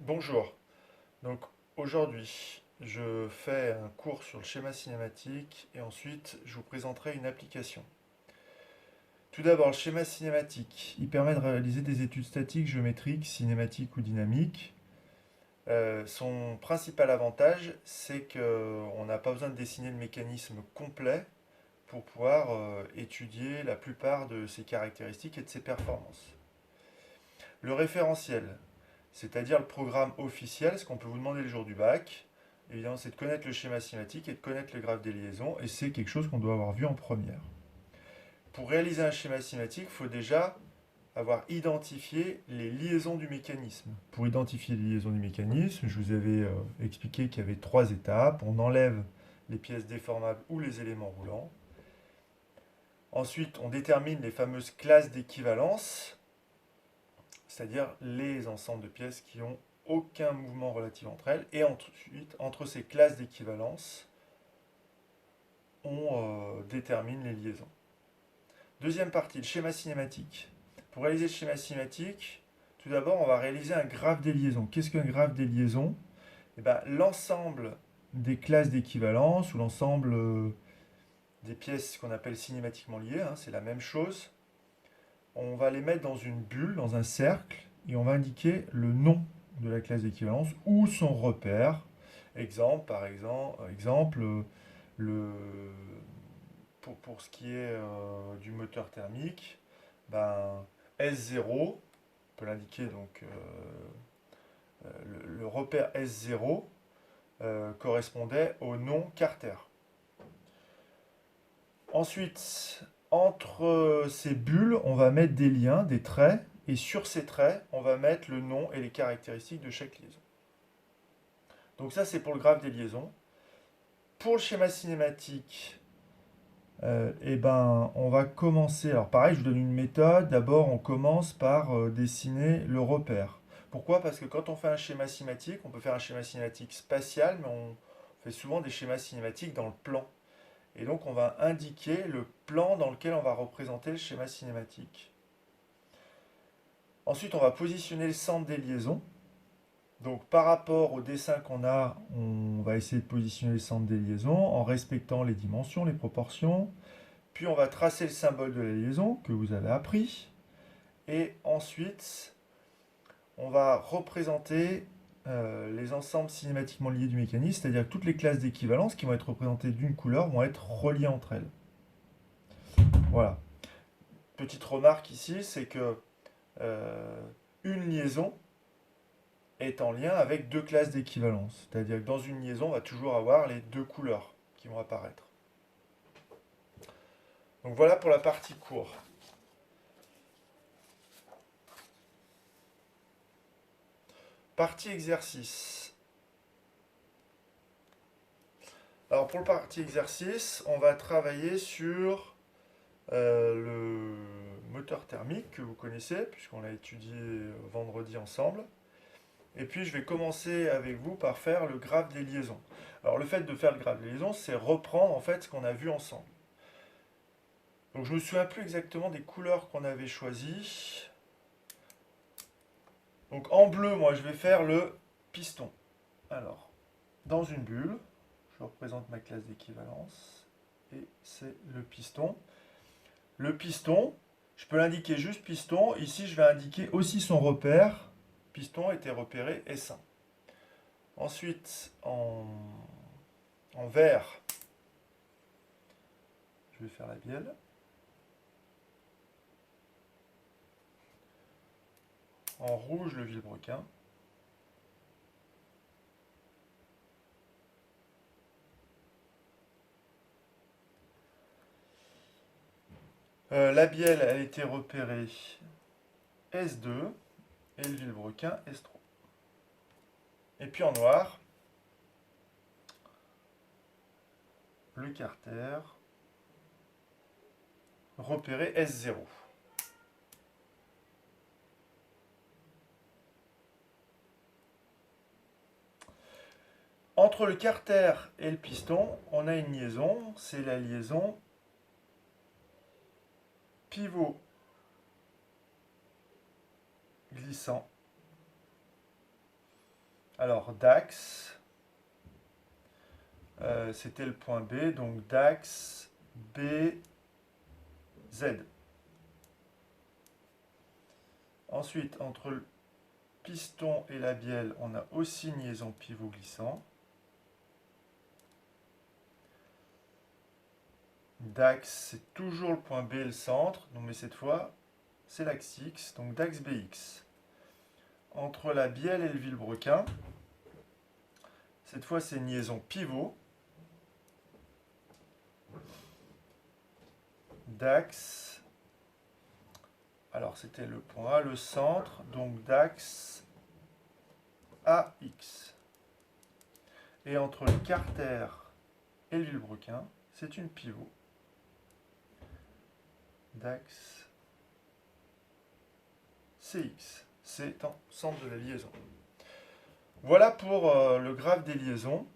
Bonjour. Donc aujourd'hui, je fais un cours sur le schéma cinématique et ensuite je vous présenterai une application. Tout d'abord, le schéma cinématique, il permet de réaliser des études statiques, géométriques, cinématiques ou dynamiques. Son principal avantage, c'est qu'on n'a pas besoin de dessiner le mécanisme complet pour pouvoir étudier la plupart de ses caractéristiques et de ses performances. Le référentiel, c'est-à-dire le programme officiel, ce qu'on peut vous demander le jour du bac, évidemment, c'est de connaître le schéma cinématique et de connaître le graphe des liaisons, et c'est quelque chose qu'on doit avoir vu en première. Pour réaliser un schéma cinématique, il faut déjà avoir identifié les liaisons du mécanisme. Pour identifier les liaisons du mécanisme, je vous avais expliqué qu'il y avait trois étapes. On enlève les pièces déformables ou les éléments roulants. Ensuite, on détermine les fameuses classes d'équivalence, c'est-à-dire les ensembles de pièces qui ont aucun mouvement relatif entre elles. Et ensuite, entre ces classes d'équivalence, on détermine les liaisons. Deuxième partie, le schéma cinématique. Pour réaliser le schéma cinématique, tout d'abord, on va réaliser un graphe des liaisons. Qu'est-ce qu'un graphe des liaisons? Eh ben, l'ensemble des classes d'équivalence ou l'ensemble des pièces qu'on appelle cinématiquement liées, hein, c'est la même chose. On va les mettre dans une bulle, dans un cercle, et on va indiquer le nom de la classe d'équivalence ou son repère. Exemple, par exemple, le, pour ce qui est du moteur thermique, ben, S0, on peut l'indiquer donc le repère S0 correspondait au nom Carter. Ensuite, entre ces bulles, on va mettre des liens, des traits, et sur ces traits, on va mettre le nom et les caractéristiques de chaque liaison. Donc ça, c'est pour le graphe des liaisons. Pour le schéma cinématique, eh ben, on va commencer. Alors pareil, je vous donne une méthode. D'abord, on commence par dessiner le repère. Pourquoi? Parce que quand on fait un schéma cinématique, on peut faire un schéma cinématique spatial, mais on fait souvent des schémas cinématiques dans le plan. Et donc, on va indiquer le plan dans lequel on va représenter le schéma cinématique. Ensuite, on va positionner le centre des liaisons. Donc, par rapport au dessin qu'on a, on va essayer de positionner le centre des liaisons en respectant les dimensions, les proportions. Puis, on va tracer le symbole de la liaison que vous avez appris. Et ensuite, on va représenter les ensembles cinématiquement liés du mécanisme, c'est-à-dire que toutes les classes d'équivalence qui vont être représentées d'une couleur vont être reliées entre elles. Voilà. Petite remarque ici, c'est que une liaison est en lien avec deux classes d'équivalence. C'est-à-dire que dans une liaison, on va toujours avoir les deux couleurs qui vont apparaître. Donc voilà pour la partie cours. Partie exercice. Alors pour le partie exercice, on va travailler sur le moteur thermique que vous connaissez, puisqu'on l'a étudié vendredi ensemble. Et puis je vais commencer avec vous par faire le graphe des liaisons. Alors le fait de faire le graphe des liaisons, c'est reprendre en fait ce qu'on a vu ensemble. Donc je ne me souviens plus exactement des couleurs qu'on avait choisies. Donc en bleu, moi je vais faire le piston. Alors, dans une bulle, je représente ma classe d'équivalence. Et c'est le piston. Le piston, je peux l'indiquer juste piston. Ici, je vais indiquer aussi son repère. Piston était repéré S1. Ensuite, en vert, je vais faire la bielle. En rouge, le vilebrequin. La bielle, elle a été repérée S2 et le vilebrequin S3. Et puis en noir, le Carter repéré S0. Entre le Carter et le piston, on a une liaison, c'est la liaison pivot glissant Alors, DAX, c'était le point B, donc DAX, B, Z. Ensuite, entre le piston et la bielle, on a aussi une liaison pivot glissant. DAX, c'est toujours le point B, le centre, donc, mais cette fois, c'est l'axe X, donc DAX BX. Entre la bielle et le vilebrequin, cette fois, c'est une liaison pivot. DAX, alors c'était le point A, le centre, donc DAX AX. Et entre le carter et le vilebrequin, c'est une pivot. DAX CX. C'est en centre de la liaison. Voilà pour le graphe des liaisons.